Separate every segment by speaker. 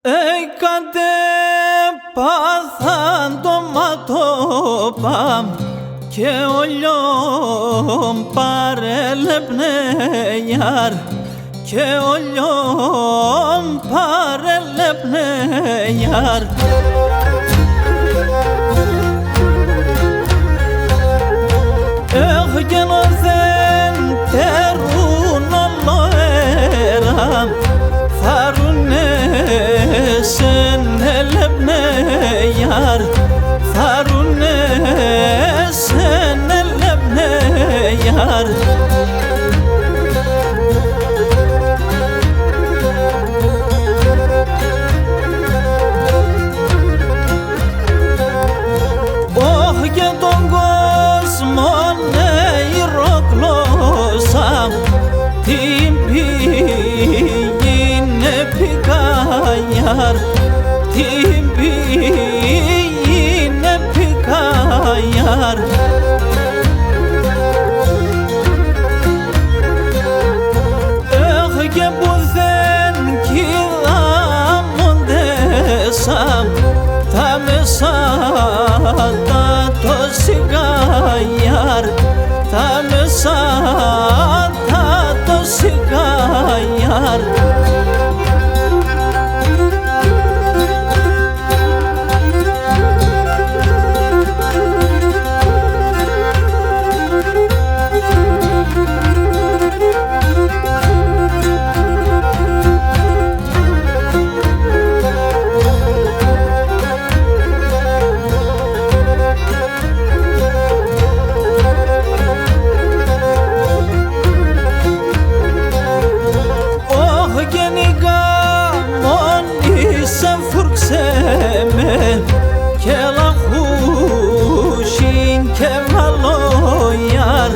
Speaker 1: Έκατε πάθαν το ματόπαμ και ο λιόμ παρέλεπνε γιάρ και ο λιόμ παρέλεπνε γιάρ. Εγγενωθέν τερούν όλο έρα θαρουνε σεν έλεπνε γιάρ θαρουνε σεν έλεπνε γιάρ. Όχι και τον κόσμο νεϊρογλώσσα την πήγαινε πικαγιάρ, την πήγαινε πικαγιάρ. Έχ και πουθέν κηδαμοντέσα τα μέσα το σιγαγιάρ, τα μέσα το σιγαγιάρ. Και λαχούσιν και βαλόγιαρ,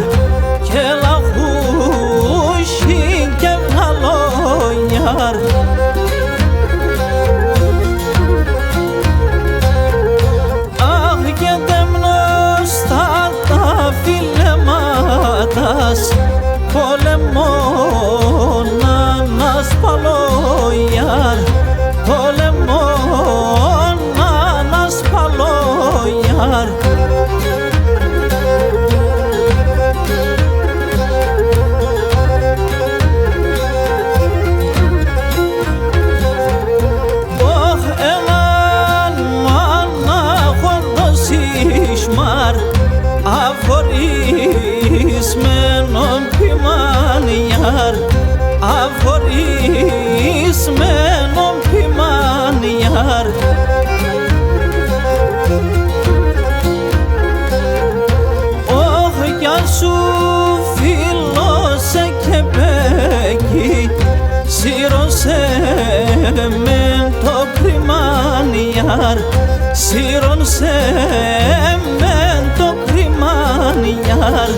Speaker 1: και λαχούσιν και βαλόγιαρ. Αχ και τεμνός τα φιλεμάτας πολεμών ανασπαλόγιαρ, πολεμών ανασπαλόγιαρ. Ωχ, έναν αναχωρδώσεις μαρ αφορισμένον ποιμάνιαρ, αφορισμένον ποιμάνιαρ. Ωχ, γεια σου φίλωσε και πέκει, σύρωσε μεν το κρυμάνιαρ, σύρωσε μεν το κρυμάνιαρ.